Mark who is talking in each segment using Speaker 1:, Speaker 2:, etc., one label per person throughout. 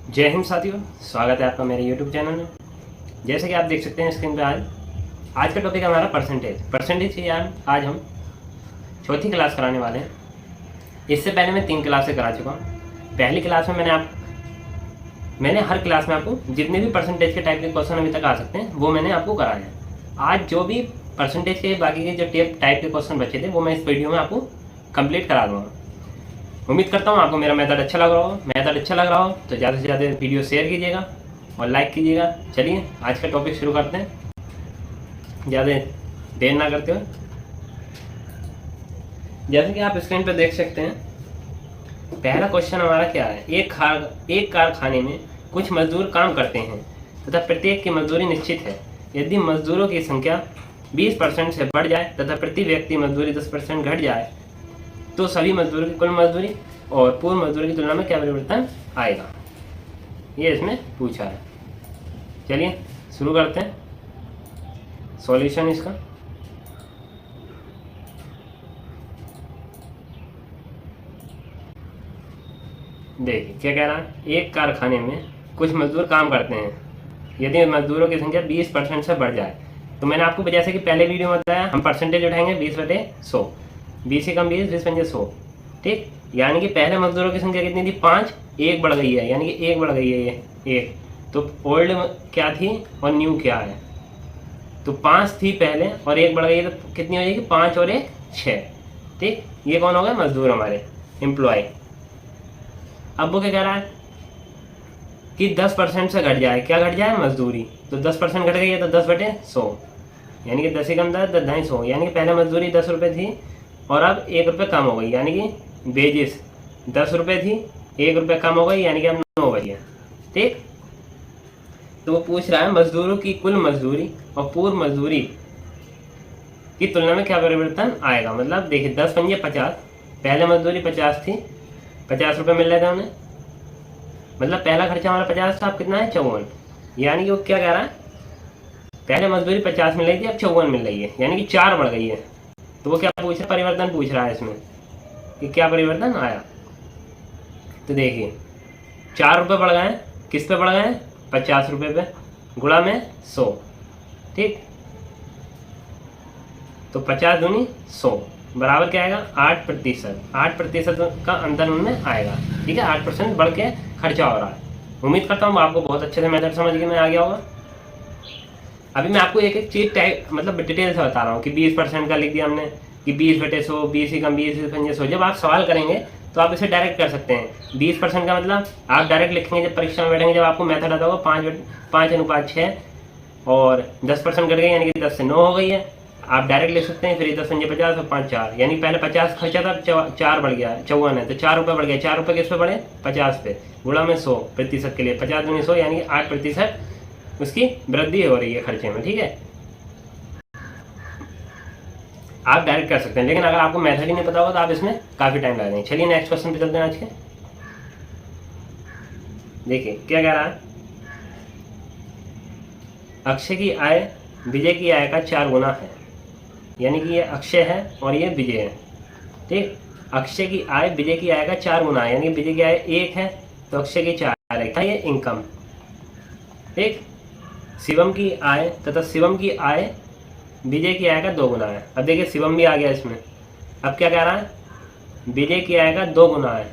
Speaker 1: जय हिंद साथियों, स्वागत है आपका मेरे YouTube चैनल में। जैसे कि आप देख सकते हैं स्क्रीन पे आज का टॉपिक है हमारा परसेंटेज की आज हम चौथी क्लास कराने वाले हैं। इससे पहले मैं 3 क्लासें करा चुका हूँ। पहली क्लास में मैंने हर क्लास में आपको जितने भी परसेंटेज के टाइप के क्वेश्चन अभी तक आ सकते हैं वो मैंने आपको कराया है। आज जो भी परसेंटेज के बाकी के जो टाइप के क्वेश्चन बचे थे वो मैं इस वीडियो में आपको कंप्लीट करा दूँगा। उम्मीद करता हूँ आपको मेरा मेथड अच्छा लग रहा हो तो ज़्यादा से ज़्यादा वीडियो शेयर कीजिएगा और लाइक कीजिएगा। चलिए आज का टॉपिक शुरू करते हैं, ज़्यादा देर ना करते हुए। जैसे कि आप स्क्रीन पर देख सकते हैं, पहला क्वेश्चन हमारा क्या है। एक कारखाने में कुछ मजदूर काम करते हैं तथा प्रत्येक की मजदूरी निश्चित है। यदि मजदूरों की संख्या 20% से बढ़ जाए तथा प्रति व्यक्ति मजदूरी 10% घट जाए तो सभी मजदूरों की कुल मजदूरी और पूर्व मजदूरी की तुलना में क्या परिवर्तन आएगा, ये इसमें पूछा है। चलिए शुरू करते हैं सॉल्यूशन इसका। देखिए क्या कह रहा है, एक कारखाने में कुछ मजदूर काम करते हैं। यदि मजदूरों की संख्या 20% से बढ़ जाए तो मैंने आपको जैसे कि पहले वीडियो में बताया, हम परसेंटेज उठाएंगे 20/100, 20 से कम 20, 20×100, ठीक। यानी कि पहले मजदूरों की संख्या कितनी थी, 5, एक बढ़ गई है, यानी कि एक बढ़ गई है ये एक। तो ओल्ड क्या थी और न्यू क्या है, तो 5 थी पहले और एक बढ़ गई है तो कितनी हो जाएगी, 5 और 1 6, ठीक। ये कौन हो गए, मजदूर हमारे एम्प्लॉय। अब वो क्या कह रहा है कि 10% से घट जाए, क्या घट जाए, मजदूरी। तो 10% घट गई है तो 10/100, यानी कि 10 ही कम था 10, यानी कि पहले मजदूरी 10 रुपये थी और अब 1 रुपये कम हो गई, यानी कि बेजिस 10 रुपये थी, 1 रुपये कम हो गई, यानी कि अब 9 हो गई है, ठीक। तो वो पूछ रहा है मजदूरों की कुल मजदूरी और पूर्व मजदूरी की तुलना में क्या परिवर्तन आएगा। मतलब देखिए 10×5 = 50, पहले मजदूरी 50 थी, 50 रुपये मिल रहे थे उन्हें, मतलब पहला खर्चा हमारा 50 था, अब कितना है 54। यानी कि वो क्या कह रहा है, पहले मजदूरी 50 मिल रही थी, अब 54 मिल रही है, यानी कि 4 बढ़ गई है। तो वो क्या पूछ रहा है, परिवर्तन पूछ रहा है इसमें कि क्या परिवर्तन आया। तो देखिए 4 रुपये बढ़ गए हैं, किस पे बढ़ गए हैं, 50 रुपये पे, गुणा में 100, ठीक। तो 50 दूनी 100 बराबर क्या आएगा, 8%। 8% का अंतर उनमें आएगा, ठीक है। 8% बढ़ के खर्चा हो रहा है। उम्मीद करता हूँ आपको बहुत अच्छे से मेथड समझ में आ गया होगा। अभी मैं आपको एक एक चीज मतलब डिटेल से बता रहा हूँ कि 20% का लिख दिया हमने कि 20/100, 20 ही कम 20/100। जब आप सवाल करेंगे तो आप इसे डायरेक्ट कर सकते हैं। 20% का मतलब आप डायरेक्ट लिखेंगे जब परीक्षा में बैठेंगे, जब आपको मेथड आता होगा 5:6 और 10% घट गई, यानी कि 10 से 9 हो गई है। आप डायरेक्ट लिख सकते हैं, फिर 10×50 और 5 4, यानी पहले 50 खर्चा था, 4 बढ़ गया, 54 है तो 4 रुपये बढ़ गया। 4 रुपये किस पे बढ़े, 50 पे, गुणा में 100% के लिए, 50 दूनी 100, यानी कि 8% उसकी वृद्धि हो रही है खर्चे में, ठीक है। आप डायरेक्ट कर सकते हैं, लेकिन अगर आपको मेथड ही नहीं पता होगा तो आप इसमें काफी टाइम लगाएंगे। चलिए नेक्स्ट क्वेश्चन पे चलते हैं आज के। देखिए क्या कह रहा है, अक्षय की आय विजय की आय का 4 गुना है। यानी कि ये अक्षय है और ये विजय है, ठीक। अक्षय की आय विजय की आय का 4 गुना है, यानी कि विजय की आय 1 है तो अक्षय की 4 है, क्या ये इनकम, ठीक। शिवम की आय तथा शिवम की आय विजय की आय का 2 गुना है। अब देखिए शिवम भी आ गया इसमें। अब क्या कह रहा है, विजय की आय का 2 गुना है,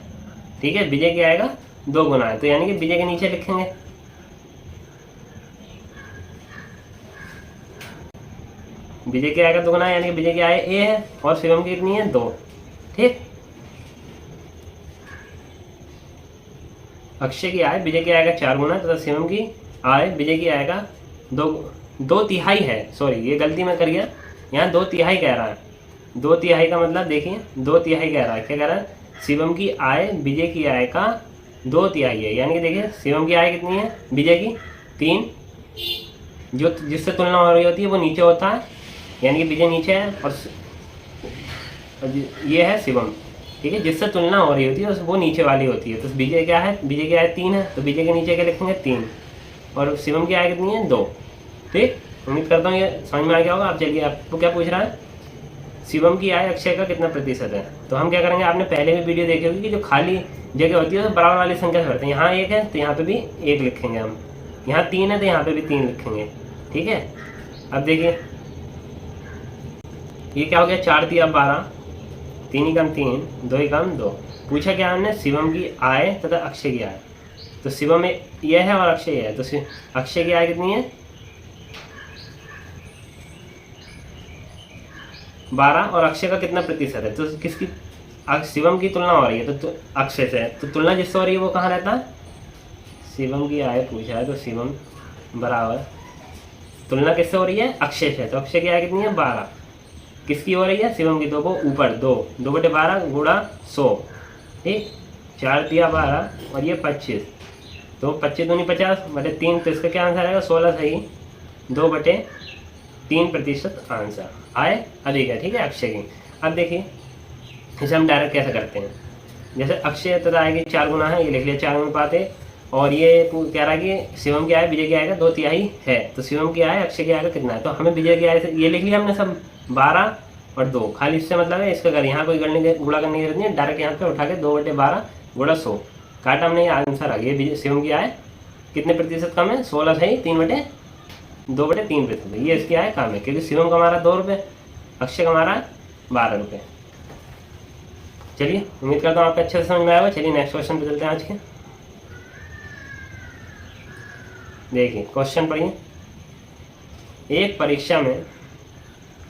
Speaker 1: ठीक है। विजय की आय का 2 गुना है, तो यानी कि विजय के नीचे लिखेंगे, विजय की आय का 2 गुना है, यानी कि विजय की आय ए है और शिवम की कितनी है, 2, ठीक। अक्षय की आय विजय की आय का 4 गुना तथा शिवम की आय विजय की आय का 2 तिहाई है। सॉरी, ये गलती मैं कर गया, यहाँ 2 तिहाई कह रहा है। 2 तिहाई का मतलब देखिए 2 तिहाई कह रहा है, क्या कह रहा है, शिवम की आय विजय की आय का 2 तिहाई है। यानी कि देखिए शिवम की आय कितनी है, विजय की 3, जो जिससे तुलना हो रही होती है वो नीचे होता है, यानी कि विजय नीचे है और ये है शिवम, ठीक है। जिससे तुलना हो रही होती है वो नीचे वाली होती है। तो विजय क्या है, विजय की आय 3 है तो विजय के नीचे क्या लिखेंगे, 3, और शिवम की आय कितनी है, 2, ठीक। उम्मीद करता हूँ ये समझ में आ गया होगा। आप चलिए, आपको क्या पूछ रहा है, शिवम की आय अक्षय का कितना प्रतिशत है। तो हम क्या करेंगे, आपने पहले भी वीडियो देखी होगी कि जो खाली जगह होती है तो बराबर वाली संख्या से भरते हैं। यहाँ 1 है तो यहाँ पे भी 1 लिखेंगे हम, यहाँ 3 है तो यहाँ पे भी 3 लिखेंगे। ठीक है, अब देखिए ये क्या हो गया, 4 तिया 12, 3 एकम 3, 2 एकम 2। पूछा क्या हमने, शिवम की आय तथा अक्षय की आय। तो शिवम में यह है और अक्षय है, तो अक्षय की आय कितनी है 12 और अक्षय का कितना प्रतिशत है, तो किसकी, शिवम की तुलना हो रही है तो अक्षय से है, तो तुलना जिससे हो रही है वो कहाँ रहता है, शिवम की आय पूछा है तो शिवम बराबर तुलना किससे हो रही है, अक्षय से, तो अक्षय की आय कितनी है 12, किसकी हो रही है, शिवम की, 2 को ऊपर 2, 2/12 गुणा 100, ठीक, 4 तिया 12 और ये 25, तो 25 दूनी 50/3, तो इसका क्या आंसर आएगा 16 सही, 2/3% आंसर आए अधिक है। ठीक है, अक्षय की। अब देखिए इसे हम डायरेक्ट कैसे करते हैं, जैसे अक्षय तथा आएगी 4 गुना है, ये लिख लिया 4 अनुपात 1, और ये कह रहा है कि शिवम की आय विजय की आय का 2/3 है, तो शिवम की आय अक्षय की आय का कितना है, तो हमें विजय की आय से ये लिख लिया हमने सब 12 और 2, खाली इससे मतलब है इसका कर, यहाँ कोई गुणा करने की जरूरत नहीं है, डायरेक्ट यहाँ पे उठा के 2/12 गुणा 100 काटा हमने, ये आंसर आ गया। शिवम की आय कितने प्रतिशत कम है, 16 सही, 2/3%, ये इसकी आय कम है, क्योंकि शिवम का हमारा 2 रुपये, अक्षय का हमारा 12 रुपये। चलिए उम्मीद करता हूँ आपको अच्छे से समझ में आया होगा। चलिए नेक्स्ट क्वेश्चन पे चलते हैं आज के। देखिए क्वेश्चन पढ़िए, एक परीक्षा में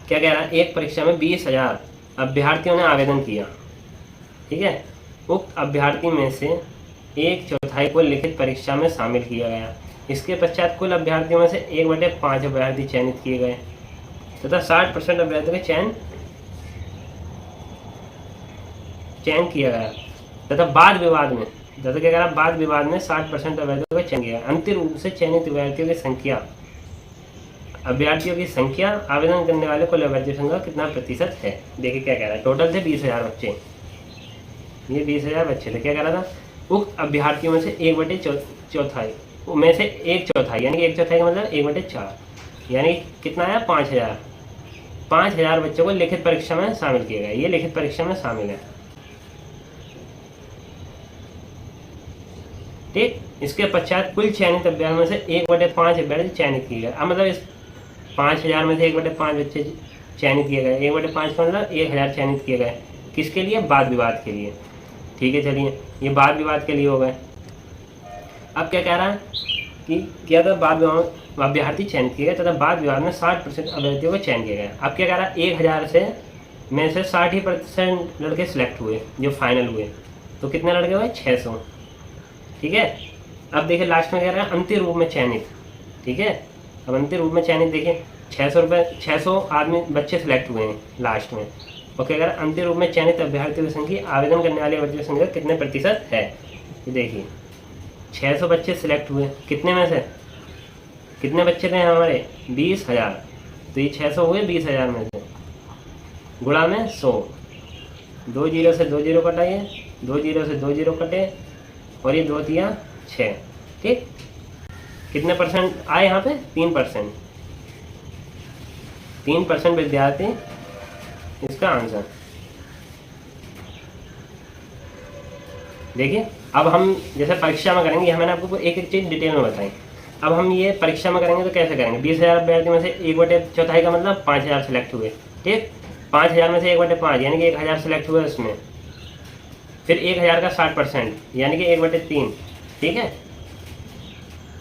Speaker 1: क्या कह रहा है, एक परीक्षा में 20,000 अभ्यर्थियों ने आवेदन किया। ठीक है, उक्त अभ्यर्थी में से 1/4 को लिखित परीक्षा में शामिल किया गया। इसके पश्चात कुल अभ्यर्थियों में से 1/5 अभ्यर्थी चयनित किए गए तथा 60% अभ्यर्थियों का चयन किया गया तथा बाद विवाद में, जैसे क्या करा, बाद विवाद में 60% अभ्यर्थियों का चयन किया। अंतिम रूप से चयनित अभ्यर्थियों की संख्या आवेदन करने वाले कुल अभ्यर्थियों संख्या कितना प्रतिशत है। देखिए क्या कह रहा है, टोटल थे 20,000 बच्चे, ये 20,000 बच्चे थे। क्या कह रहा था, उक्त अभ्यर्थियों में से 1/4 में से 1/4 यानी कि 1/4 का मतलब 1/4 यानी कितना है 5,000, 5,000 बच्चों को लिखित परीक्षा में शामिल किया गया। ये लिखित परीक्षा में शामिल है। ठीक, इसके पश्चात कुल चयनित अभ्यर्थियों में से 1/5 अभ्यर्थी चयनित किए गए। अब मतलब इस 5,000 में से 1/5 बच्चे चयनित किए गए, 1/5 का मतलब 1,000 चयनित किए गए, किसके लिए, वाद विवाद के लिए। ठीक है, चलिए ये वाद विवाद के लिए हो गए। अब क्या कह रहा है कि क्या था, वाद विवाद अभ्यर्थी चयनित किए गए तथा वाद विवाद में 60% अभ्यर्थियों को चयन किया गया। अब क्या कह रहा है, 1,000 में से 60% लड़के सिलेक्ट हुए जो फाइनल हुए, तो कितने लड़के हुए 600। ठीक है, अब देखिए लास्ट में कह रहा है अंतिम रूप में चयनित। ठीक है, अब अंतिम रूप में चयनित देखिए 600 आदमी बच्चे सिलेक्ट हुए हैं लास्ट में, और क्या कह रहा है, अंतिम रूप में चयनित अभ्यर्थियों की संख्या आवेदन करने वाले अभ्यर्थियों की संख्या कितने प्रतिशत है। ये देखिए 600 बच्चे सिलेक्ट हुए, कितने में से, कितने बच्चे थे हमारे 20,000, तो ये 600 हुए 20,000 में से, गुणा में 100, 2 जीरो से 2 जीरो कटाइए, 2 जीरो से 2 जीरो कटे, और ये 2 तिया 6। ठीक, कितने परसेंट आए यहाँ पे, 3%, 3% विद्यार्थी इसका आंसर। देखिए अब हम जैसे परीक्षा में करेंगे, मैंने आपको एक एक चीज़ डिटेल में बताई। अब हम ये परीक्षा में करेंगे तो कैसे करेंगे, 20,000 अभ्यर्थी में से 1/4 का मतलब 5,000 सिलेक्ट हुए। ठीक, 5,000 में से 1/5 यानी कि 1,000 सिलेक्ट हुए उसमें, फिर 1,000 का 60% यानी कि 1/3। ठीक है,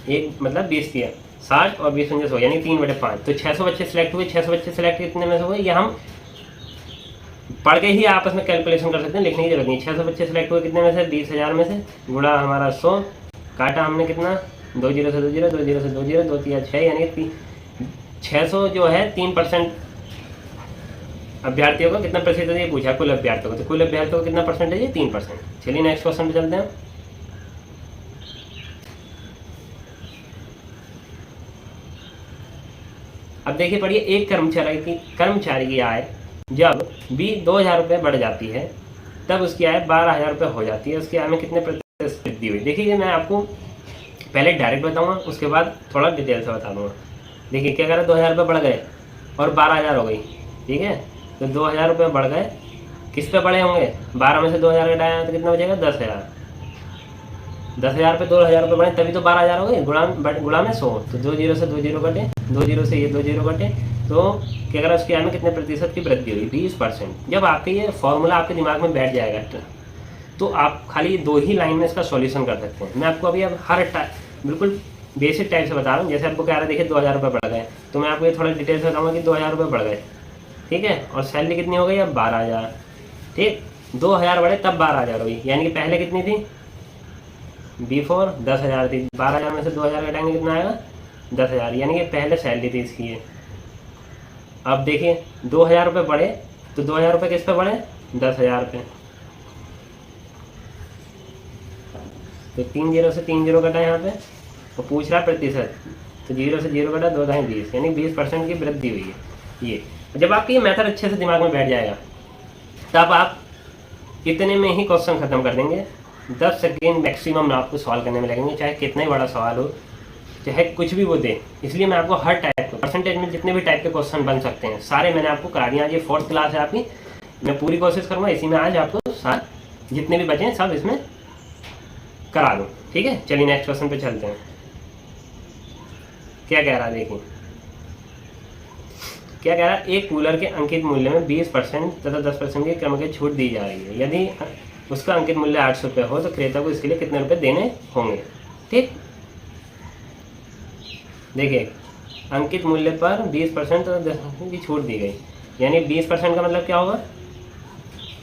Speaker 1: एक मतलब 20 दिया 60 और 20 100 यानी 3/5, तो 600 बच्चे सिलेक्ट हुए। 600 बच्चे सिलेक्ट कितने में से हुए, ये हम पढ़ के ही आपस में कैलकुलेशन कर सकते हैं, लिखने की जरूरत नहीं। 600 बच्चे सिलेक्ट हुए कितने में से, 20,000 में से, गुणा हमारा 100, काटा हमने कितना, 2 जीरो से 2 जीरो, 2 जीरो से 2 जीरो, 2 तिया 6 यानी कि 600 जो है 3% अभ्यर्थियों को कितना प्रतिशत ये पूछा, कुल अभ्यर्थियों को, तो कुल अभ्यर्थियों को कितना परसेंटेज है, 3%। चलिए नेक्स्ट क्वेश्चन पे चलते हैं। अब देखिए पढ़िए, एक कर्मचारी की आय जब भी 2,000 रुपये बढ़ जाती है तब उसकी आय 12,000 रुपये हो जाती है। उसकी आय में कितने प्रतिशत वृद्धि हुई। देखिए मैं आपको पहले डायरेक्ट बताऊंगा, उसके बाद थोड़ा डिटेल से बता दूंगा। देखिए क्या कह रहा है, 2,000 रुपये बढ़ गए और 12,000 हो गई। ठीक है, तो 2,000 रुपये बढ़ गए, किस पे बढ़े होंगे, 12 में से 2,000 घटाया तो कितना बचेगा, 10,000। 10,000 पे 2,000 रुपये बढ़े तभी तो 12,000 हो गए। गुणा में 100, तो 2 जीरो से 2 जीरो कटे, 2 जीरो से ये 2 जीरो कटे, तो क्या करा उसकी आय में कितने प्रतिशत की वृद्धि हुई? 20%। जब आपके ये फॉर्मूला आपके दिमाग में बैठ जाएगा तो आप खाली 2 ही लाइन में इसका सॉल्यूशन कर सकते हैं। मैं आपको अभी अब हर बिल्कुल बेसिक टाइप से बता रहा हूँ। जैसे आपको कह रहा है देखिए 2,000 रुपये बढ़ गए, तो मैं आपको ये थोड़ा डिटेल से बताऊँगा कि 2,000 रुपये बढ़ गए, ठीक है। और सैलरी कितनी हो गई? अब 12,000, ठीक। 2,000 बढ़े तब 12,000 हुई, यानी कि पहले कितनी थी? बिफोर 10,000 थी। 12,000 में से 2,000 घटाएंगे कितना आएगा? 10,000, यानी कि पहले सैलरी थी इसकी ये। अब देखिए 2,000 रुपये बढ़े, तो 2,000 रुपये किस पे बढ़े? 10,000 पे। तो 3 जीरो से 3 जीरो कटा यहाँ पे, तो पूछ रहा है प्रतिशत, तो 0 से 0 कटा, 2 दाएं 20, यानी 20% की वृद्धि हुई है ये। जब आपकी ये मेथड अच्छे से दिमाग में बैठ जाएगा तब आप इतने में ही क्वेश्चन खत्म कर देंगे। 10 सेकेंड मैक्सिमम आपको सॉल्व करने में लगेंगे, चाहे कितना ही बड़ा सवाल हो, चाहे कुछ भी वो दे। इसलिए मैं आपको हर टाइप के परसेंटेज में जितने भी टाइप के क्वेश्चन बन सकते हैं सारे मैंने आपको करा दिया। आज ये 4th क्लास है आपकी, मैं पूरी कोशिश करूँगा इसी में आज आपको सारे जितने भी बचे सब इसमें करा दूँ, ठीक है। चलिए नेक्स्ट क्वेश्चन पे चलते हैं। क्या कह रहा है देखिए, क्या कह रहा है? एक कूलर के अंकित मूल्य में 20% तथा 10% की क्रम की छूट दी जा रही है। यदि उसका अंकित मूल्य 800 रुपये हो तो क्रेता को इसके लिए कितने रुपए देने होंगे? ठीक, देखिए अंकित मूल्य पर 20% तथा 10% की छूट दी गई, यानी 20% का मतलब क्या होगा?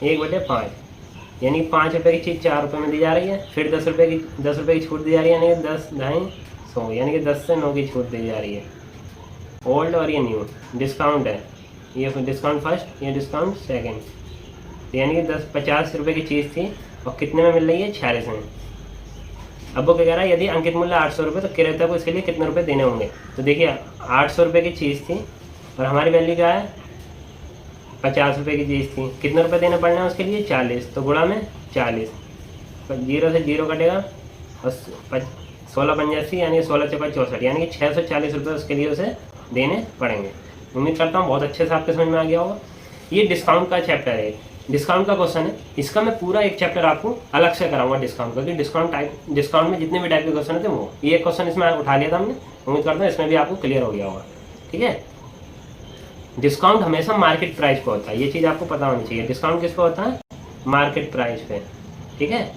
Speaker 1: 1/5, यानी 5 रुपये की चीज़ 4 रुपये में दी जा रही है। फिर 10 रुपये की छूट दी जा रही है, यानी 10 ढाई 100, यानी कि 10 से 9 की छूट दी जा रही है। ओल्ड और ये न्यू डिस्काउंट है, ये डिस्काउंट फर्स्ट, ये डिस्काउंट सेकंड, तो यानी कि 50 रुपये की चीज़ थी और कितने में मिल रही है? 46 में। अब वो क्या कह रहा है? यदि अंकित मूल्य 800 रुपये तो क्रेता को इसके लिए कितने रुपए देने होंगे? तो देखिए 800 रुपये की चीज़ थी और हमारी वैल्यू क्या है? 50 रुपये की चीज़ थी, कितने रुपए देने पड़ना है उसके लिए? 40, तो गुणा में 40, 0 से 0 कटेगा और 16 85, यानी 16 चौका 64, यानी कि 640 रुपये उसके लिए उसे देने पड़ेंगे। उम्मीद करता हूँ बहुत अच्छे से आपके समझ में आ गया होगा। ये डिस्काउंट का चैप्टर है, डिस्काउंट का क्वेश्चन है। इसका मैं पूरा एक चैप्टर आपको अलग से कराऊंगा डिस्काउंट का, क्योंकि डिस्काउंट में जितने भी टाइप के क्वेश्चन थे वो ये क्वेश्चन इसमें उठा लिया था हमने। उम्मीद करता हूँ इसमें भी आपको क्लियर हो गया होगा, ठीक है। डिस्काउंट हमेशा मार्केट प्राइस पे होता है, ये चीज़ आपको पता होनी चाहिए। डिस्काउंट किस पे होता है? मार्केट प्राइस पे, ठीक है।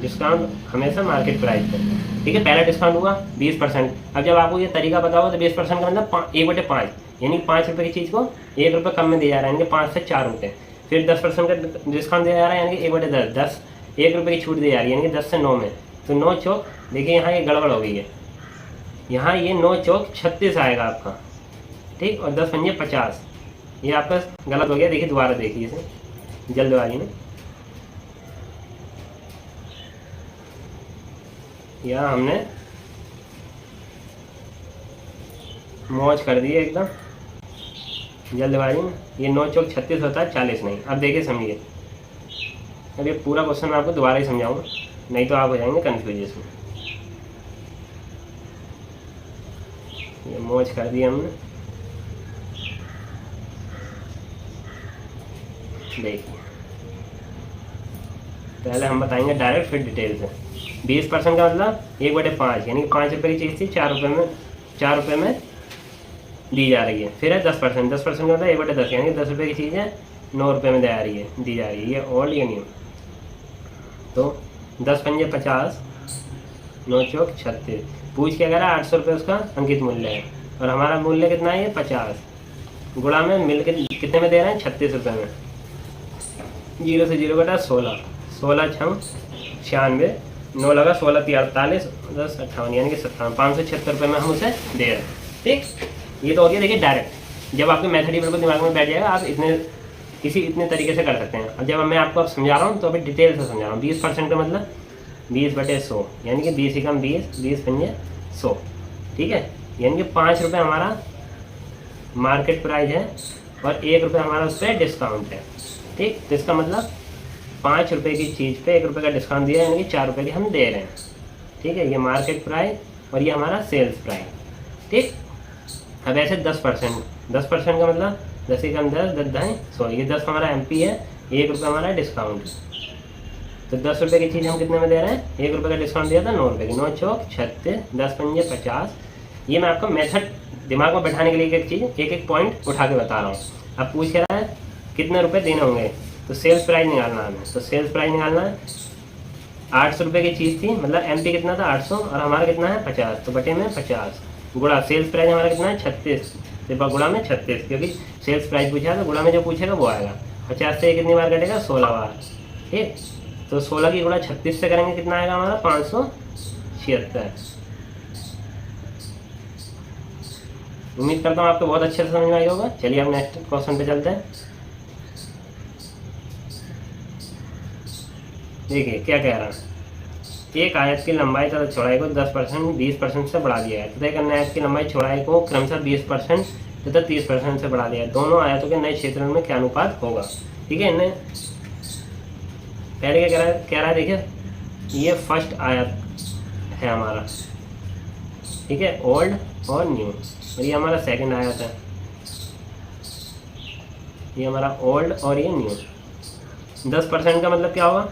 Speaker 1: डिस्काउंट हमेशा मार्केट प्राइस पे, ठीक है। पहला डिस्काउंट हुआ 20%। अब जब आपको ये तरीका पता होगा तो 20% का मतलब 1/5, यानी 5 रुपये की चीज़ को 1 रुपये कम में दिया जा रहा है, यानी कि 5 से 4 रुपये। फिर 10% का डिस्काउंट दिया जा रहा है, यानी कि 1/10, 1 रुपये की छूट दी जा रही है, यानी कि 10 से 9 में। तो 9 चौक, देखिए यहाँ ये गड़बड़ हो गई है, यहाँ ये 9 चौक 36 आएगा आपका, ठीक। और 10 पंजे 50, ये आपका गलत हो गया। देखिए दोबारा देखिए इसे जल्दबाजी में, यहाँ हमने मौज कर दी है एकदम जल्दबाजी में। ये 9 चौक 36 होता है, 40 नहीं। अब देखिए समझिए, अब ये पूरा क्वेश्चन मैं आपको दोबारा ही समझाऊंगा, नहीं तो आप हो जाएंगे कन्फ्यूज में। ये मौज कर दी हमने, देखिए पहले हम बताएंगे डायरेक्ट, फिर डिटेल से। 20% का मतलब 1/5, यानी 5 रुपये की चीज़ थी 4 रुपये में दी जा रही है। फिर है 10%, 10% का मतलब 1/10, यानी 10 रुपये की चीज़ है 9 रुपये में दी जा रही है। ये ओल्ड या न्यू, तो 10 पंजे 50, 9 चौक 36। पूछ क्या कह रहा है? 800 रुपये उसका अंकित मूल्य है और हमारा मूल्य कितना है? ये 50, गुणा में मिल के कितने में दे रहे हैं? 36 रुपये में। 0 से 0 कटा 16, 16 छम 96, 9 लगा 16 3 48, 10 58, यानी कि 57, 576 रुपये में हम उसे दे रहे हैं, ठीक। ये तो हो गया देखिए डायरेक्ट। जब आपके मेथड ही बिल्कुल दिमाग में बैठ जाएगा आप इतने तरीके से कर सकते हैं। अब जब मैं आपको अब समझा रहा हूँ तो अभी डिटेल से समझा रहा हूँ। 20% का मतलब 20/100, यानी कि 20 ही कम 20, 20 पंजे 100, ठीक है। यानी कि 5 रुपये हमारा मार्केट प्राइस है और 1 रुपये हमारा उस पर डिस्काउंट है, ठीक। तो इसका मतलब 5 रुपये की चीज़ पे 1 रुपये का डिस्काउंट दिया, यानी कि 4 रुपये की हम दे रहे हैं, ठीक है। ये मार्केट प्राइस और ये हमारा सेल्स प्राइस, ठीक। अब ऐसे 10% का मतलब 10 ही कम 10, 10 ढाई 100, ये 10 हमारा MP है, 1 रुपये हमारा डिस्काउंट, तो 10 रुपये की चीज़ हम कितने में दे रहे हैं, 1 रुपये का डिस्काउंट दिया था 9 रुपये की, 9 चौक 36, 10 पंजे 50। ये मैं आपको मेथड दिमाग में बैठाने के लिए एक चीज़ एक एक पॉइंट उठा के बता रहा हूँ। अब पूछ रहा है कितने रुपये देने होंगे, तो सेल्स प्राइस निकालना है। तो सेल्स प्राइस निकालना है, 800 रुपये की चीज़ थी, मतलब एमपी कितना था 800 और हमारा कितना है 50, तो बटे में 50 गुणा सेल्स प्राइस हमारा कितना है 36, तो गुणा में 36, क्योंकि सेल्स प्राइस पूछा है तो गुणा में जो पूछेगा वो आएगा। 50 से कितनी बार कटेगा, 16 बार, ठीक। तो 16 की गुणा 36 से करेंगे कितना आएगा हमारा 576। उम्मीद करता हूँ आपको बहुत अच्छे से समझ में आया होगा। चलिए अब नेक्स्ट क्वेश्चन पे चलते हैं। देखिए क्या कह रहा है, एक आयत की लंबाई तथा चौड़ाई को 10% 20% से बढ़ा दिया है तथा एक अन्य आयत की लंबाई चौड़ाई को क्रमशः 20% तथा 30% से बढ़ा दिया है। दोनों आयतों के नए क्षेत्रफल में क्या अनुपात होगा, ठीक है। इन्हें पहले क्या कह रहा है देखिए, ये फर्स्ट आयत है हमारा, ठीक है, ओल्ड और न्यू, और ये हमारा सेकंड आयत है, ये हमारा ओल्ड और ये न्यू। 10% का मतलब क्या होगा,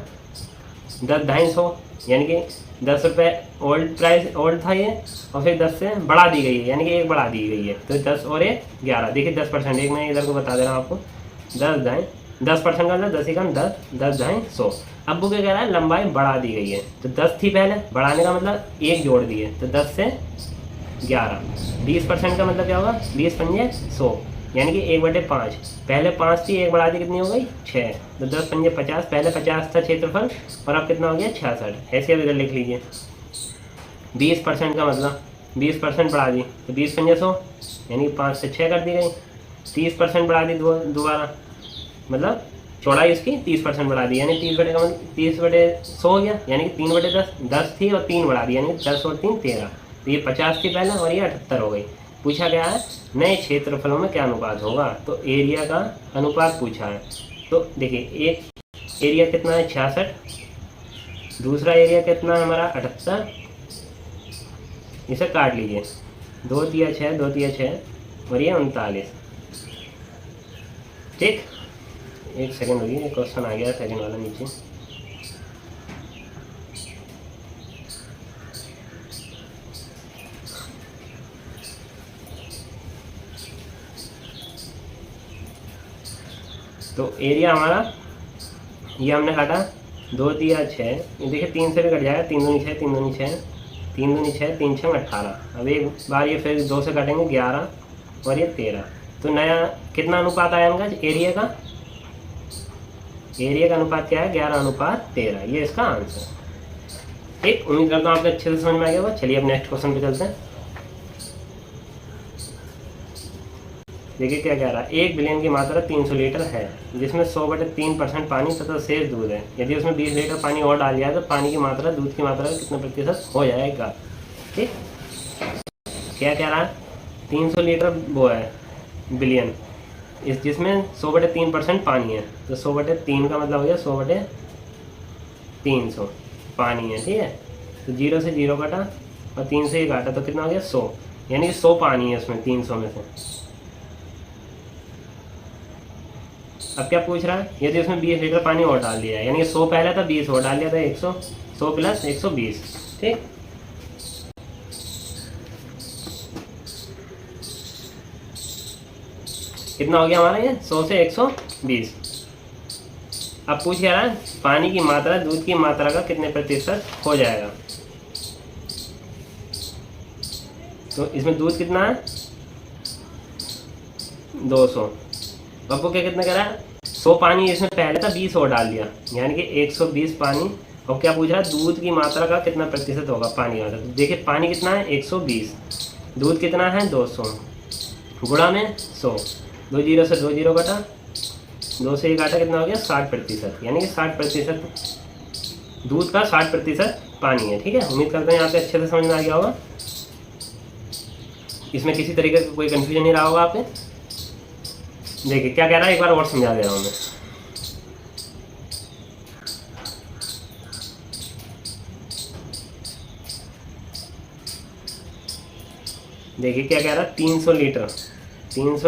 Speaker 1: 10 250, यानी कि 10 रुपये ओल्ड प्राइस ओल्ड था ये, और फिर 10 से बढ़ा दी गई है, यानी कि एक बढ़ा दी गई है, तो 10 और 1 11। देखिए 10%, एक मैं इधर को बता दे रहा हूँ आपको, 10% का मतलब 10 ही कम 10, 10 2 100। अब वो क्या कह रहा है, लंबाई बढ़ा दी गई है, तो 10 थी पहले, बढ़ाने का मतलब 1 जोड़ दिए, तो 10 से 11। 20% का मतलब क्या होगा, 20 पंजे 100, यानी कि 1/5। पहले 5 थी, 1 बढ़ा दी कितनी हो गई 6, तो 10 पंजे 50। पहले 50 था क्षेत्रफल और अब कितना हो गया 66, ऐसे अब इधर लिख लीजिए। 20% का मतलब 20% बढ़ा दी, तो 20 पंजे 100, यानी 5 से 6 कर दी गई। 30% बढ़ा दी दोबारा, मतलब चौड़ाई इसकी 30% बढ़ा दी, यानी 30 का मतलब 30/100 हो गया, यानी कि 3/10। 10 थी और 3 बढ़ा दी, यानी 10 और 3 13। तो ये 50 थी पहले और ये 78 हो गई। पूछा गया है नए क्षेत्रफलों में क्या अनुपात होगा, तो एरिया का अनुपात पूछा है। तो देखिए एक एरिया कितना है 66, दूसरा एरिया कितना है हमारा 78, इसे काट लीजिए, 2 तिया 6, 2 तिया 6 और ये 39, ठीक। एक सेकंड होगी, क्वेश्चन आ गया सेकंड वाला नीचे। तो एरिया हमारा ये हमने काटा 2 तिया 6, ये देखिए 3 से भी कट जाएगा, 3 दूनी 6, 3 दूनी 6, 3 दूनी 6, 3 6 18। अब एक बार ये फिर 2 से काटेंगे 11 और ये 13। तो नया कितना अनुपात आया इनका एरिया का, एरिया का अनुपात क्या है 11:13, ये इसका आंसर, ठीक। उम्मीद करता हूँ आपको अच्छे से समझ में आ गया होगा। चलिए अब नेक्स्ट क्वेश्चन पे चलते हैं। देखिए क्या कह रहा है, 1 बिलियन की मात्रा 300 लीटर है, जिसमें 100/3% पानी तथा शेष दूध है। यदि उसमें 20 लीटर पानी और डाल दिया तो पानी की मात्रा दूध की मात्रा का कितना प्रतिशत हो जाएगा, ठीक। क्या कह रहा है, 300 लीटर वो है बिलियन, इस जिसमें 100/3% पानी है, तो 100/3 का मतलब हो गया 100/300 पानी है, ठीक है। तो 0 से 0 काटा और 3 से 1 काटा, तो कितना हो गया 100, यानी कि 100 पानी है उसमें 300 में से। अब क्या पूछ रहा है, यदि उसमें 20 लीटर पानी और डाल दिया है, यानी 100 पहले था 20 और डाल दिया था 100, 100 + 120, ठीक। कितना हो गया हमारा ये 100 से 120। अब पूछ रहा है पानी की मात्रा दूध की मात्रा का कितने प्रतिशत हो जाएगा। तो इसमें दूध कितना है 200, आपको क्या कितना कह रहा है 100 पानी, इसमें पहले था 20 और डाल दिया, यानी कि 120 पानी। और क्या पूछ रहा है दूध की मात्रा का कितना प्रतिशत होगा पानी का। तो देखिए पानी कितना है 120, दूध कितना है 200, गुणा में 100, 2 0 से 2 0 कटा, 2 से 1 काटा, कितना हो गया 60%, यानी कि 60% दूध का 60% पानी है, ठीक है। उम्मीद करते हैं यहाँ पे अच्छे से समझ में आ गया होगा, इसमें किसी तरीके का कोई कन्फ्यूजन नहीं रहा होगा आपके। देखिए क्या कह रहा है, एक बार और समझा दे रहा हूँ मैं। देखिए क्या कह रहा है 300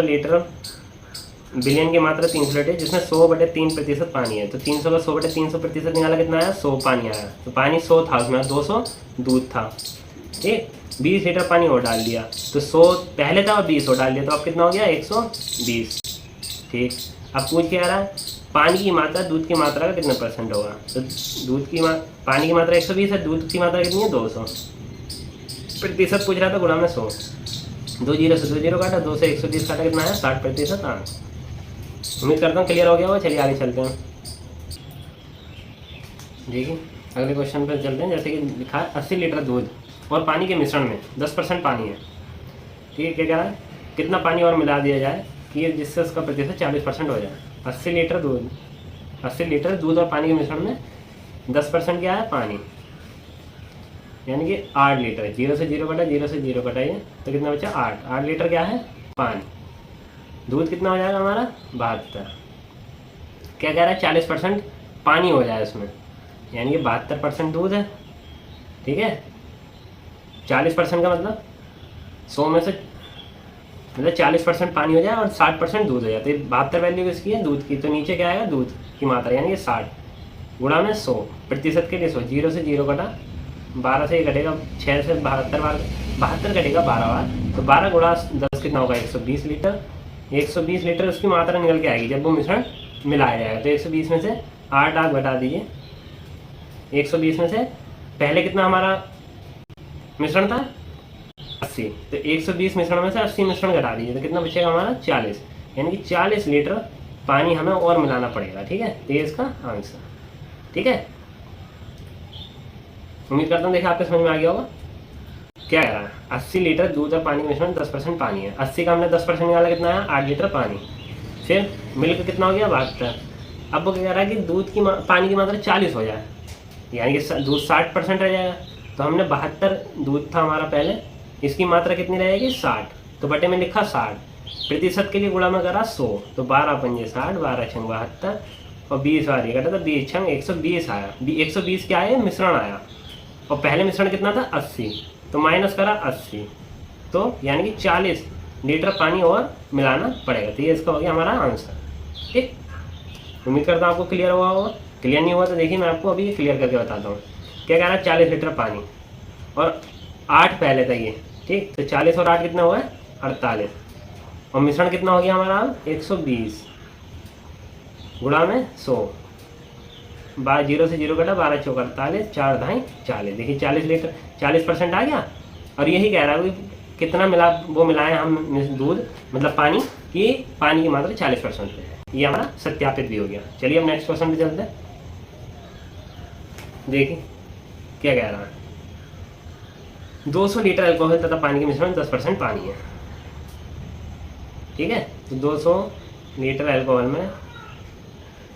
Speaker 1: लीटर बिलियन की मात्रा 300 लीटर जिसमें 100/3% पानी है। तो 300 का 100/300% निकाला कितना आया, 100 पानी आया। तो पानी 100 था, उसमें 200 दूध था। ठीक, 20 लीटर पानी और डाल दिया, तो 100 पहले था और 20 और डाल दिया, तो अब कितना हो गया 120। ठीक, अब पूछ क्या रहा है, पानी की मात्रा दूध की मात्रा का कितना % होगा। तो पानी की मात्रा 120 है, दूध की मात्रा कितनी है 200, प्रतिशत पूछ रहा था, गुणा में 100। 2 जीरो से 2 जीरो काटा, 2 से 120 काटा, कितना है 60% आंसर। उम्मीद करता हूँ क्लियर हो गया होगा। चलिए आगे चलते हैं। देखिए अगले क्वेश्चन पर चलते हैं। जैसे कि लिखा है 80 लीटर दूध और पानी के मिश्रण में 10% पानी है। ठीक है, क्या कह रहा है, कितना पानी और मिला दिया जाए कि जिससे उसका प्रतिशत 40% हो जाए। 80 लीटर दूध और पानी के मिश्रण में 10% क्या है, पानी, यानी कि 8 लीटर। 0 से 0 कटा, 0 से 0 कटाइए, तो कितना बचा 8 लीटर क्या है, पानी। दूध कितना हो जाएगा हमारा 72। क्या कह रहा है 40% पानी हो जाए उसमें, यानी कि 72% दूध है। ठीक है, 40% का मतलब 100 में से मतलब 40% पानी हो जाए और 60% दूध हो जाए। तो 72 वैल्यू किसकी है, दूध की। तो नीचे क्या आएगा, दूध की मात्रा, यानी कि 60 गुणा में 100, प्रतिशत के लिए 100। 0 से 0 कटा, 12 से ये कटेगा, 6 से 72 बार, 72 कटेगा 12 बार, तो 12 गुणा 10 कितना होगा 120 लीटर। 120 लीटर उसकी मात्रा निकल के आएगी जब वो मिश्रण मिलाया जाएगा। तो 120 में से 8 आप घटा दीजिए। 120 में से पहले कितना हमारा मिश्रण था 80, तो 120 मिश्रण में से 80 मिश्रण घटा दीजिए, तो कितना बचेगा हमारा 40, यानी कि 40 लीटर पानी हमें और मिलाना पड़ेगा। ठीक है, तो ये इसका आंसर। ठीक है, उम्मीद करता हूँ देखिए आपके समझ में आ गया होगा। क्या कह रहा है, 80 लीटर दूध और पानी के मिश्रण 10% पानी है। 80 का हमने 10% निकाला, कितना है 8 लीटर पानी। फिर मिलकर कितना हो गया 72। अब वो क्या कह रहा है कि दूध की पानी की मात्रा 40 हो जाए, यानी कि दूध 60% रह जाएगा। तो हमने 72 दूध था हमारा पहले, इसकी मात्रा कितनी रहेगी 60, तो बटे में लिखा 60, प्रतिशत के लिए गुणा में करा 100, तो 12 पंजे 60, 12 छंग 72 और 20 बार ये कटा, तो 20 छंग 120 आया। 120 क्या है, मिश्रण आया, और पहले मिश्रण कितना था 80, तो माइनस करा 80, तो यानी कि 40 लीटर पानी और मिलाना पड़ेगा। तो ये इसका हो गया हमारा आंसर। ठीक, उम्मीद करता हूँ आपको क्लियर हुआ होगा। क्लियर नहीं हुआ तो देखिए मैं आपको अभी क्लियर करके बताता हूँ। क्या कह रहा है, 40 लीटर पानी और 8 पहले था ये। ठीक, तो 40 और 8 कितना हुआ है 48, और मिश्रण कितना हो गया हमारा 120 गुणा में 100, 0 से 0 कटा, 12 चौक 48, 4 ढाई 40। देखिए 40 लीटर 40% आ गया। और यही कह रहा है कि कितना मिला, वो मिलाएं हम दूध मतलब पानी की, पानी की मात्रा 40% है। ये हमारा सत्यापित भी हो गया। चलिए अब नेक्स्ट क्वेश्चन पे चलते हैं। देखिए क्या कह रहा है, 200 लीटर अल्कोहल तथा पानी के मिश्रण 10% पानी है। ठीक है, तो 200 लीटर अल्कोहल में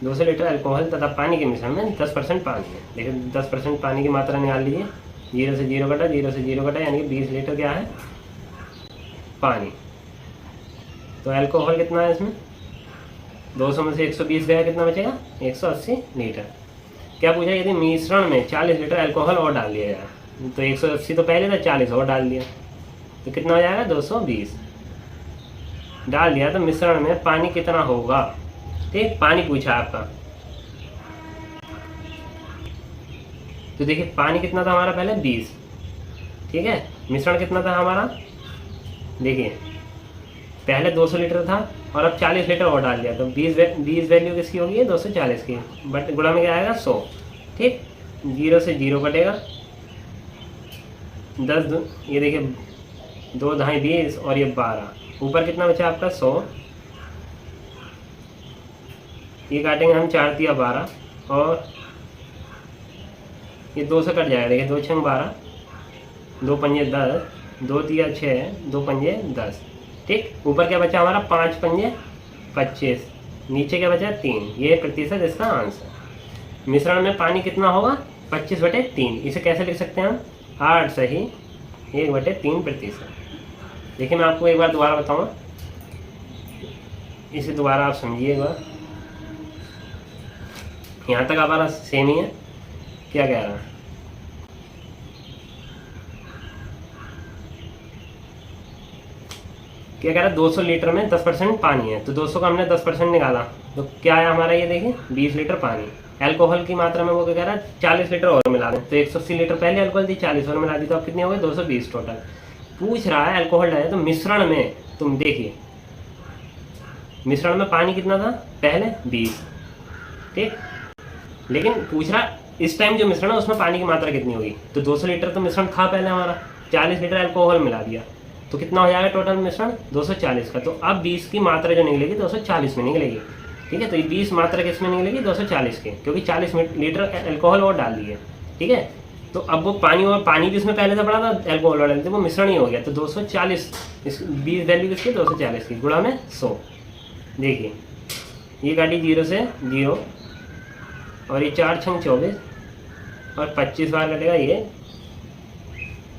Speaker 1: 200 लीटर अल्कोहल तथा पानी के मिश्रण में 10% पानी है। देखिए 10% पानी की मात्रा निकाल लीजिए। 0 से 0 कटा, 0 से 0 कटा, यानी कि 20 लीटर क्या है पानी। तो अल्कोहल कितना है इसमें, 200 में से 120 गया, कितना बचेगा 180 लीटर। क्या पूछा, यदि मिश्रण में 40 लीटर अल्कोहल और डाल दिया जाए, तो 180 तो पहले था, 40 और डाल दिया, तो कितना हो जाएगा 220 डाल दिया। तो मिश्रण में पानी कितना होगा। ठीक, पानी पूछा आपका, तो देखिए पानी कितना था हमारा पहले 20। ठीक है, मिश्रण कितना था हमारा, देखिए पहले 200 लीटर था और अब 40 लीटर और डाल दिया, तो 20 वैल्यू किसकी होगी 240 की, बट गुणा में क्या आएगा 100। ठीक, 0 से 0 कटेगा, 10 ये देखिए 2 ढाई 20 और ये 12, ऊपर कितना बचा आपका 100, ये काटेंगे हम 4 तिया 12 और ये 2 से कट जाएगा। देखिए 2 छंग 12, 2 पंजे 10, 2 तिया 6, 2 पंजे 10। ठीक, ऊपर क्या बचा हमारा 5 पंजे 25, नीचे क्या बचा 3। ये प्रतिशत इसका आंसर। मिश्रण में पानी कितना होगा 25/3। इसे कैसे लिख सकते हैं हम, 8 सही 1/3%। देखिए मैं आपको एक बार दोबारा बताऊँगा, इसे दोबारा आप समझिएगा। यहाँ तक हमारा सेम ही है। क्या कह रहा है, क्या कह रहा है 200 लीटर में 10% पानी है, तो 200 का हमने 10% निकाला तो क्या है हमारा, ये देखिए 20 लीटर पानी। अल्कोहल की मात्रा में वो क्या कह रहा है 40 लीटर और मिला दें, तो 180 लीटर पहले अल्कोहल थी, 40 और मिला दी, तो अब कितनी हो गई 220 टोटल। पूछ रहा है अल्कोहल डाले तो मिश्रण में, तुम देखिए मिश्रण में पानी कितना था पहले 20, ठीक, लेकिन पूछ रहा इस टाइम जो मिश्रण है उसमें पानी की मात्रा कितनी होगी, तो 200 लीटर तो मिश्रण था पहले हमारा, 40 लीटर अल्कोहल मिला दिया, तो कितना हो जाएगा टोटल मिश्रण 240 का। तो अब 20 की मात्रा जो निकलेगी 240 में निकलेगी, ठीक है। तो ये 20 मात्रा किस में निकलेगी 240 के, क्योंकि 40 लीटर अल्कोहल और डाल दिए, ठीक है। तो अब वो पानी, और पानी भी इसमें पहले से पड़ा था, अल्कोहल और डाल दिया, वो मिश्रण ही हो गया। तो 240 इस 20 वैल्यू किसकी 240 की गुणा में 100। देखिए ये काटी 0 से 0 और ये 4 छंग 24 और 25 बार कटेगा ये।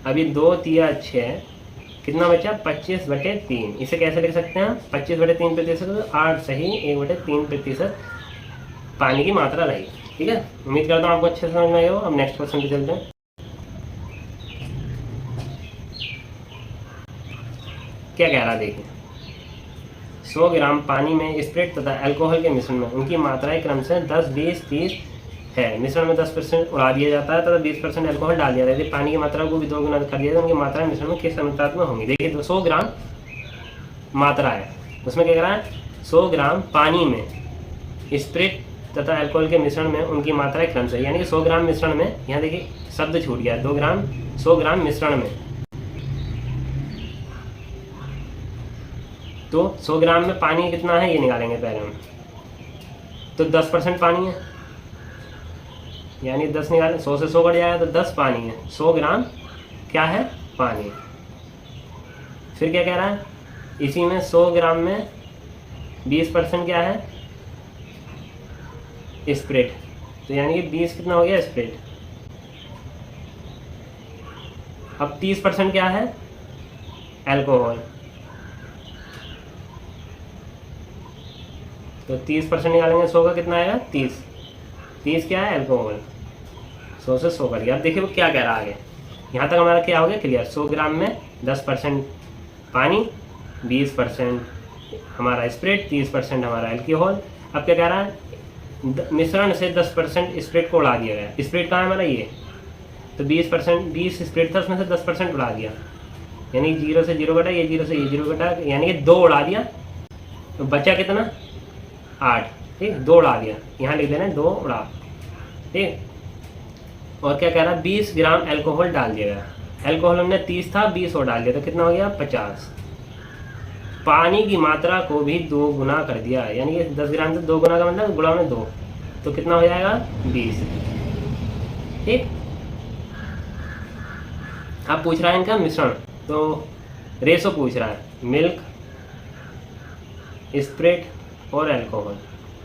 Speaker 1: अभी 2 3 6 कितना बचा 25/3। इसे कैसे लिख सकते हैं 25/3%, 8 सही 1/3% पानी की मात्रा रही, ठीक है। उम्मीद करता हूँ आपको अच्छे से समझ में आया हो। अब नेक्स्ट क्वेश्चन पे चलते हैं। क्या कह रहा है देखिए, 100 ग्राम पानी में स्प्रिट तथा अल्कोहल के मिश्रण में उनकी मात्राएं क्रम से 10, 20, 30 है। मिश्रण में 10% उड़ा दिया जाता है तथा 20% अल्कोहल डाल दिया जाता है। पानी की मात्रा को भी 2 गुना कर दिया जाए, उनकी मात्राएं मिश्रण में किस अनुपात में होंगी। देखिए 100 ग्राम मात्रा है, उसमें क्या कह रहा है 100 ग्राम पानी में स्प्रिट तथा अल्कोहल के मिश्रण में उनकी मात्राएं क्रम से, यानी कि 100 ग्राम मिश्रण में, यहाँ देखिए शब्द छूट गया 100 ग्राम मिश्रण में, तो 100 ग्राम में पानी कितना है ये निकालेंगे पहले हम। तो 10% पानी है, यानी 10 निकालें, 100 से 100 कट जाएगा तो 10 पानी है। 100 ग्राम क्या है पानी। फिर क्या कह रहा है इसी में 100 ग्राम में 20% क्या है स्प्रिट, तो यानी कि 20 कितना हो गया स्प्रिट। अब 30% क्या है अल्कोहल, तो 30% निकालेंगे 100 का कितना आएगा 30 क्या है अल्कोहल। 100 से 100 कर गया। अब देखिए वो क्या कह रहा है आगे, यहाँ तक हमारा क्या हो गया क्लियर। 100 ग्राम में 10% पानी, 20% हमारा स्प्रिट, 30% हमारा अल्कोहल। अब क्या कह रहा है मिश्रण से 10% स्प्रिट को उड़ा दिया गया। स्प्रिट कहाँ है हमारा ये, तो 20% स्प्रिट था उसमें से 10% उड़ा दिया, यानी 0 से 0 कटा, ये 0 से ये 0 कटा, यानी कि 2 उड़ा दिया, तो बचा कितना 8, ठीक, 2 उड़ा दिया, यहाँ लिख देना 2 उड़ा, ठीक। और क्या कह रहा है 20 ग्राम अल्कोहल डाल दिया गया। अल्कोहल हमने 30 था 20 और डाल दिया, तो कितना हो गया 50। पानी की मात्रा को भी 2 गुना कर दिया, यानी कि 10 ग्राम से 2 गुना का मतलब गुणा में 2, तो कितना हो जाएगा 20, ठीक। अब पूछ रहा है इनका मिश्रण, तो रेशो पूछ रहा है मिल्क, स्प्रिट और अल्कोहल।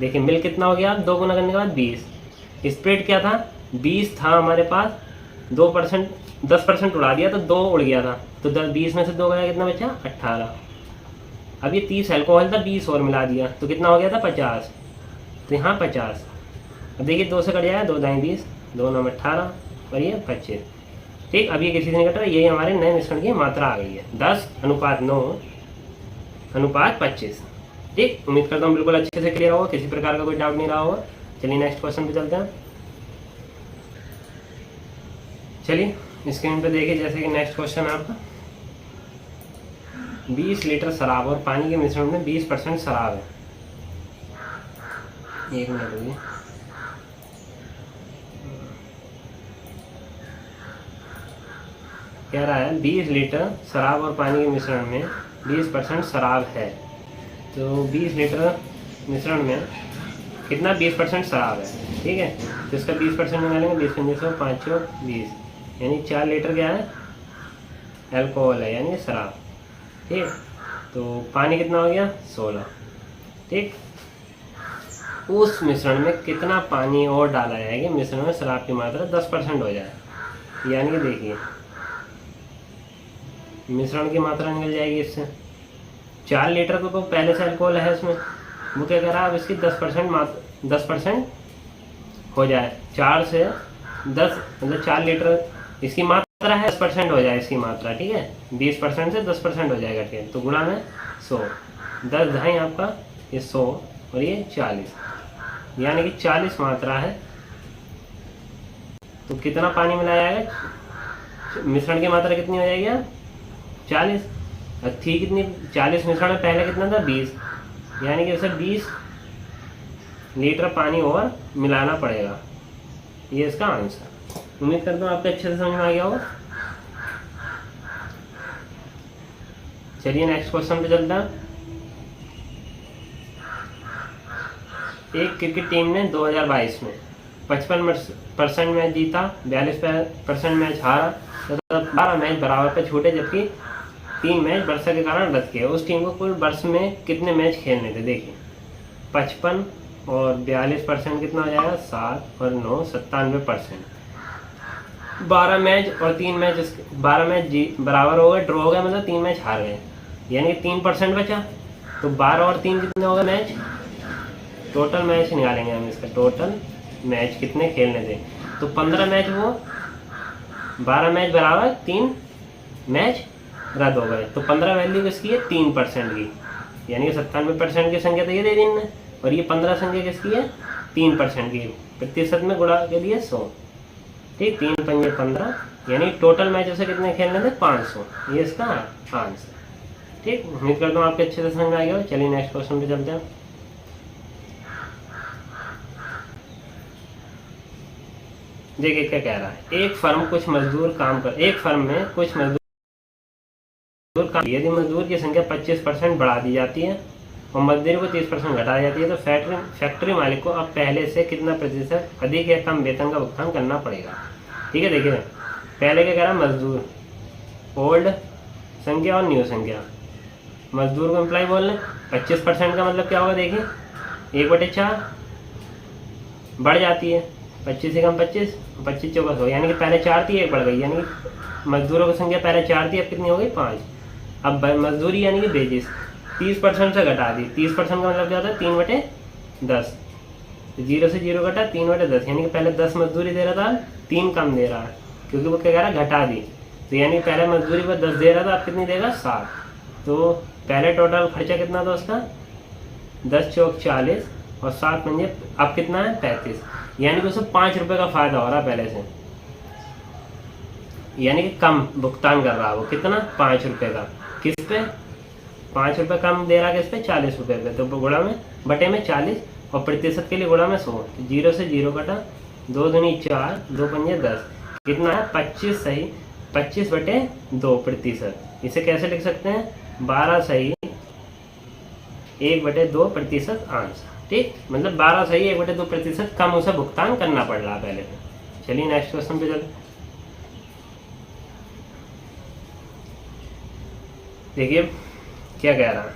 Speaker 1: देखिए मिल्क कितना हो गया 2 गुना करने के बाद 20, स्प्रिट क्या था 20 था हमारे पास, 2% 10% उड़ा दिया तो 2 उड़ गया था, तो 20 में से 2 गया कितना बचा 18। अब ये 30 अल्कोहल था 20 और मिला दिया, तो कितना हो गया था 50, तो यहाँ 50। अब देखिए 2 से कट जाएगा 2 दाएँ 20, 2 9 18 और ये 25, ठीक। अब ये किसी से नहीं कट रहा, यही हमारे नए मिश्रण की मात्रा आ गई है 10:9:25, ठीक। उम्मीद करता हूँ बिल्कुल अच्छे से क्लियर होगा, किसी प्रकार का कोई डाउट नहीं रहा होगा। चलिए नेक्स्ट क्वेश्चन पे चलते हैं। चलिए स्क्रीन पे देखिए, जैसे कि नेक्स्ट क्वेश्चन है आपका 20 लीटर शराब और पानी के मिश्रण में 20% शराब है। एक मिनट रुकिए, कह रहा है 20 लीटर शराब और पानी के मिश्रण में 20% शराब है। तो 20 लीटर मिश्रण में कितना 20% शराब है, ठीक है। तो इसका 20% निकालेंगे, 20 × 5 = 20, यानी 4 लीटर क्या है अल्कोहल है, यानी शराब, ठीक। तो पानी कितना हो गया 16, ठीक। उस मिश्रण में कितना पानी और डाला जाएगा मिश्रण में शराब की मात्रा 10% हो जाए, यानी कि देखिए मिश्रण की मात्रा निकल जाएगी इससे। 4 लीटर तो पहले से अल्कोहल है इसमें, वो क्या कह रहा है अब इसकी 10% हो जाए, 4 से 10 मतलब 4 लीटर इसकी मात्रा मात्रा है 10% हो जाए इसकी मात्रा, ठीक है, 20% से 10% हो जाएगा, ठीक है। तो गुणा में 100, 10 ढाई आपका ये 100 और ये 40, यानी कि 40 मात्रा है। तो कितना पानी मिलाया जाएगा, मिश्रण की मात्रा कितनी हो जाएगी, 40 थी कितनी, 40 मिश्रण में पहले कितना था 20, यानी कि उसे 20 लीटर पानी और मिलाना पड़ेगा। ये इसका आंसर। उम्मीद करता हूँ आपको अच्छे से समझ में आ गया होगा। चलिए नेक्स्ट क्वेश्चन पे चलता है। एक क्रिकेट टीम ने 2022 में 55% मैच जीता, 42% मैच हारा तथा 12 मैच बराबर पर छूटे, जबकि 3 मैच वर्षा के कारण रद्द किए। उस टीम को कुल वर्ष में कितने मैच खेलने थे। देखिए 55 और 42% कितना हो जाएगा, 7 और 9 97%। 12 मैच और 3 मैच, 12 मैच बराबर हो गए, ड्रॉ हो गया, मतलब 3 मैच हार गए, यानी कि 3% बचा। तो 12 और 3 कितने हो गए मैच, टोटल मैच निकालेंगे हम इसका, टोटल मैच कितने खेलने थे। तो 15 मैच वो, 12 मैच बराबर 3 मैच रद्द हो गए। तो 15 वैल्यू किसकी है, 3% की, यानी कि 97% की संख्या तो ये दे दी इनने, और ये 15 संख्या किसकी है, 3% की, प्रतिशत में गुणा के लिए 100, ठीक, 3 पंजे 15, यानी टोटल मैच उसे कितने खेलने थे, 500। ये इसका आंसर, ठीक। उम्मीद करता हूँ आपके अच्छे से समझ में आ गया। चलिए नेक्स्ट क्वेश्चन पे चलते हैं। देखिए क्या कह रहा है, एक फर्म में कुछ मजदूर काम, यदि मजदूर की संख्या 25% बढ़ा दी जाती है और मजदूरी को 30% घटा दी जाती है, तो फैक्ट्री मालिक को अब पहले से कितना प्रतिशत अधिक या कम वेतन का भुगतान करना पड़ेगा। ठीक है, देखिए पहले क्या कह रहा है, मजदूर ओल्ड संख्या और न्यू संख्या, मजदूर को एम्प्लॉय बोल रहे, 25% का मतलब क्या होगा, देखिए 1/4 बढ़ जाती है, 25 से कम 25, 25 चौका 100, यानी कि पहले 4 थी 1 बढ़ गई, यानी कि मजदूरों की संख्या पहले 4 थी, अब कितनी हो गई 5। अब मजदूरी यानी कि वेजेस 30% से घटा दी, 30% का मतलब क्या होता है, 3/10, 0 से 0 घटा 3/10, यानी कि पहले 10 मजदूरी दे रहा था, 3 कम दे रहा है, क्योंकि वो क्या कह रहा है, घटा दी। तो यानी पहले मजदूरी पर 10 दे रहा था, अब कितनी देगा, 7। तो पहले टोटल खर्चा कितना था उसका, 10 चौक 40 और 7 पंजे अब कितना है 35, यानी कि उसे 5 रुपये का फायदा हो रहा है पहले से, यानी कि कम भुगतान कर रहा है वो, कितना 5 रुपये का, किस पे 5 रुपये कम दे रहा है, किस पे 40 रुपये पे। तो गुणा में बटे में 40 और प्रतिशत के लिए गुणा में 100, 0 से 0 कटा, 2 दूनी 4, 2 पंजे 10, कितना है 25 सही, 25/2%। इसे कैसे लिख सकते हैं, 12 सही 1/2% आंसर, ठीक, मतलब 12 सही 1/2% कम उसे भुगतान करना पड़ रहा है पहले से। चलिए नेक्स्ट क्वेश्चन पे चलते। देखिए क्या कह रहा है,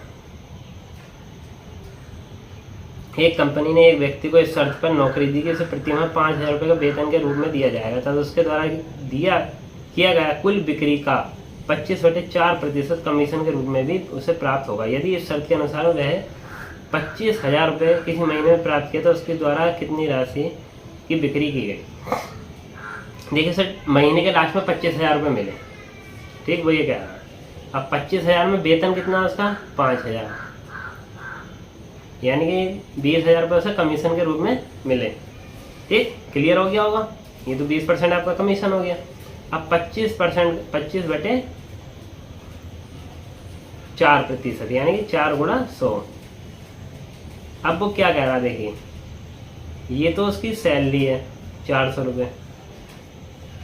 Speaker 1: एक कंपनी ने एक व्यक्ति को इस शर्त पर नौकरी दी कि उसे प्रति माह 5,000 रुपये का वेतन के रूप में दिया जाएगा, तथा उसके द्वारा किया गया कुल बिक्री का 25/4% कमीशन के रूप में भी उसे प्राप्त होगा। यदि इस शर्त के अनुसार वह 25,000 रुपये किसी महीने में प्राप्त किया तो उसके द्वारा कितनी राशि की बिक्री की गई। देखिए सर, महीने के लास्ट में 25,000 रुपये मिले, ठीक, वो ये कह रहा है। अब 25,000 में वेतन कितना है उसका, 5,000, यानी कि 20,000 रुपये उसे कमीशन के रूप में मिले, ठीक, क्लियर हो गया होगा। ये तो 20% आपका कमीशन हो गया। अब 25%, 25/4%, यानी कि 4 गुणा 100। अब वो क्या कह रहा है, देखिए ये तो उसकी सैलरी है 400 रुपये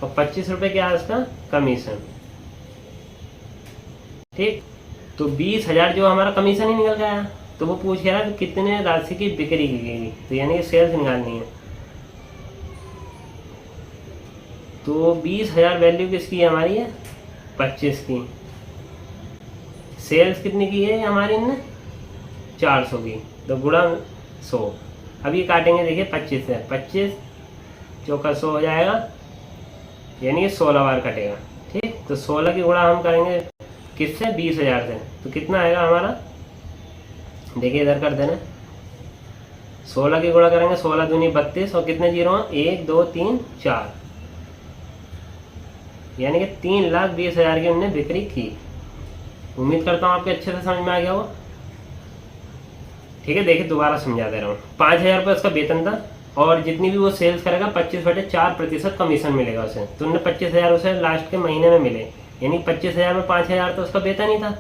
Speaker 1: और 25 रुपये क्या है उसका कमीशन, ठीक। तो 20,000 जो हमारा कमीशन ही निकल गया, तो वो पूछ रहा है कितने राशि की बिक्री की गई, तो यानी कि सेल्स निकालनी है। तो 20,000 वैल्यू किसकी है हमारी है 25 की, सेल्स कितनी की है हमारी इनने 400 की, तो गुणा 100। अब ये काटेंगे, देखिए 25 से 25 चौका 100 हो जाएगा, यानी कि 16 बार कटेगा, ठीक। तो 16 की गुणा हम करेंगे किससे, 20,000 से, तो कितना आएगा हमारा, देखिए इधर कर देना, 16 की गुणा करेंगे, 16 दूनी 32 और कितने जीरो हैं, 1 2 3 4, यानी कि 3,20,000 की उन्होंने बिक्री की। उम्मीद करता हूँ आपके अच्छे से समझ में आ गया हो। ठीक है, देखिए दोबारा समझा दे रहा हूँ। 5,000 रुपये उसका वेतन था और जितनी भी वो सेल्स करेगा 25/4% कमीशन मिलेगा उसे। तो उन्होंने 25,000 उसे लास्ट के महीने में मिले, यानी 25,000 में 5,000 तो उसका वेतन ही था।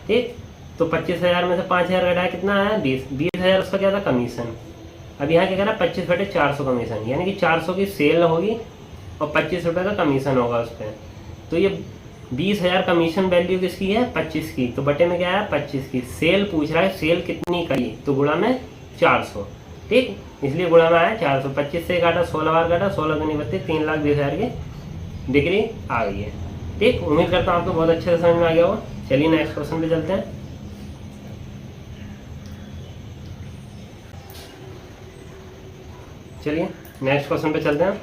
Speaker 1: ठीक, तो 25,000 में से 5,000 घटाया कितना आया? 20,000 उसका क्या था? कमीशन। अब यहाँ क्या कह रहा है? 25/400 कमीशन, यानी कि 400 की सेल होगी और 25 रुपये का कमीशन होगा उस पर। तो ये 20,000 कमीशन वैल्यू किसकी है? 25 की। तो बटे में क्या है? 25 की। सेल पूछ रहा है, सेल कितनी करी, तो गुणा में 400। ठीक, इसलिए गुणा में आया 400। 25 से काटा, 16 बार काटा, 16 दूनी 32, 3,20,000 की बिक्री आ गई है। ठीक, उम्मीद करता हूँ आपको बहुत अच्छे से समझ में आ गया हो। चलिए नेक्स्ट क्वेश्चन पे चलते हैं। चलिए नेक्स्ट क्वेश्चन पे चलते हैं।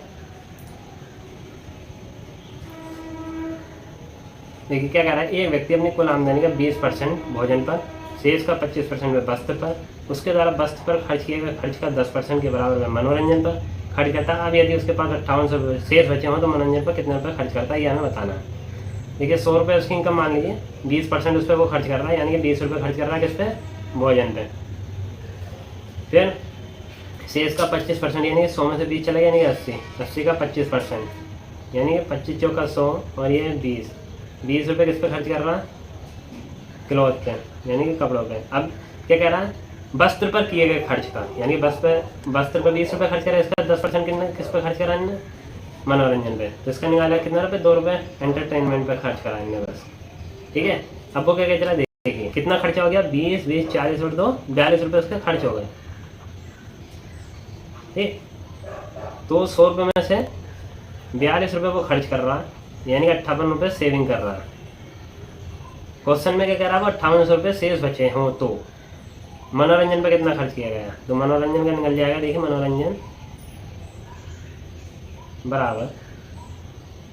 Speaker 1: देखिए क्या कह रहा है, एक व्यक्ति अपनी कुल आमदनी का 20% भोजन पर, शेष का 25% वस्त्र पर, उसके द्वारा वस्त्र पर खर्च किए गए खर्च का 10% के बराबर मनोरंजन पर खर्च करता है। अब यदि उसके पास 5800 शेष बचे हों तो मनोरंजन पर कितने रुपये खर्च करता है, ये हमें बताना है। देखिए 100 रुपये उसकी इनकम मान लीजिए, 20% उस पर वो खर्च कर रहा है, यानी कि 20 रुपये खर्च कर रहा है किस पे? भोजन पे। फिर शेष का 25%, यानी कि 100 में से 20 चला गया, यानी कि 80 का 25%, यानी कि 25 चौका 100 और ये 20 रुपये किस पे खर्च कर रहा है? क्लॉथ पे, यानी कि कपड़ों पे। अब क्या कह रहा है? वस्त्र पर किए गए खर्च का, यानी वस्त्र पर 20 रुपये खर्च करा, इसका 10% किस पे खर्च करा इन्होंने? मनोरंजन पे। तो इसका निकाला कितना रुपये? 2 रुपये एंटरटेनमेंट पे खर्च करा इन्होंने बस। ठीक है, अब वो क्या कह रहा है? देखिए कितना खर्चा हो गया? 20, 40 और 2, 42 रुपये उसके खर्च हो गए। ठीक, तो 100 रुपये में से 42 रुपये वो खर्च कर रहा है, यानी कि 58 रुपये सेविंग कर रहा है। क्वेश्चन में क्या कह रहा है? 5800 रुपये शेष बचे हों तो मनोरंजन पे कितना खर्च किया गया? तो मनोरंजन का निकल जाएगा। देखिए मनोरंजन बराबर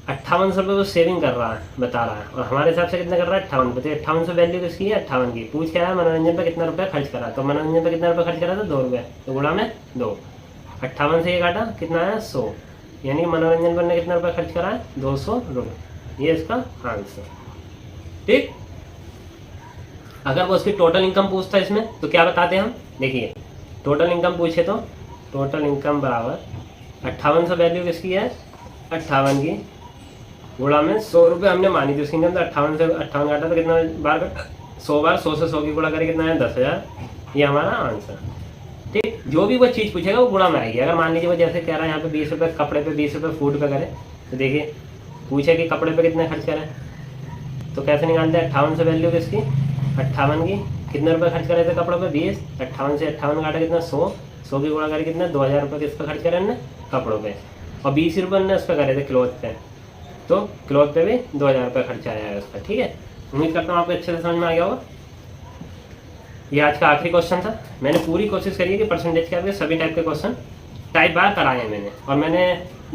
Speaker 1: 5800 रुपये वो सेविंग कर रहा है, बता रहा है, और हमारे हिसाब से कितना कर रहा है? 58 रुपये। तो 5800 वैल्यू किसकी है? 58 की। पूछ क्या है? मनोरंजन पे कितना रुपया खर्च करा, तो मनोरंजन पे कितना रुपया खर्च करा था? 2 रुपये, तो गुणा में 2। 58 से ये काटा, कितना आया? 100, यानी मनोरंजन पर कितना रुपया खर्च करा है? 200 रुपये। ये इसका आंसर। ठीक, अगर वो उसकी टोटल इनकम पूछता है इसमें तो क्या बताते हैं हम? देखिए टोटल इनकम पूछे तो टोटल इनकम बराबर 5800 वैल्यू किसकी है? 58 की, गुणा में 100 रुपये हमने मानी थी उसकी इनकम। तो 58 से 58 काटा तो कितना बार? 100 बार। 100 से 100 की गुणा करें, कितना है? 10,000। ये हमारा आंसर। ठीक, जो भी वो चीज़ पूछेगा वो गुणा में आएगी। अगर मान लीजिए वो जैसे कह रहा है यहाँ पे 20 रुपये कपड़े पे, 20 रुपये फूड पे करें, तो देखिए पूछे कि कपड़े पे कितने खर्च करें, तो कैसे निकालते हैं? 58 से वैल्यू किसकी? 58 की। कितने रुपए खर्च करे थे कपड़ों पे? 20। 58 से 58 काटा, कितना? 100 की गुणा करके कितना? 2,000 रुपये किस पे खर्च करे हमने? कपड़ों पे। और 20 रुपये हमने उस पर करे थे क्लॉथ पे, तो क्लॉथ पे भी 2,000 रुपये खर्चा आया है उस पर। ठीक है, उम्मीद करता हूँ आपको अच्छे से समझ में आ गया होगा। ये आज का आखिरी क्वेश्चन था। मैंने पूरी कोशिश करी है कि परसेंटेज के आपके सभी टाइप के क्वेश्चन टाइप बार कराए हैं मैंने, और मैंने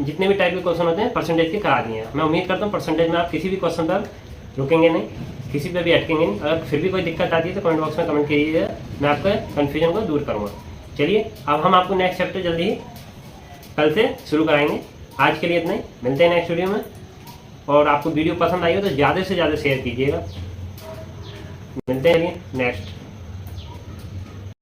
Speaker 1: जितने भी टाइप के क्वेश्चन होते हैं परसेंटेज के करा दिए हैं। मैं उम्मीद करता हूँ परसेंटेज में आप किसी भी क्वेश्चन पर रुकेंगे नहीं, किसी पे भी अटकेंगे नहीं। अगर फिर भी कोई दिक्कत आती है तो कमेंट बॉक्स में कमेंट कीजिए, मैं आपके कन्फ्यूजन को दूर करूँगा। चलिए अब हम आपको नेक्स्ट चैप्टर जल्दी ही कल से शुरू कराएंगे। आज के लिए इतना ही, मिलते हैं नेक्स्ट वीडियो में। और आपको वीडियो पसंद आई हो तो ज़्यादा से ज़्यादा शेयर कीजिएगा। मिलते हैं नेक्स्ट।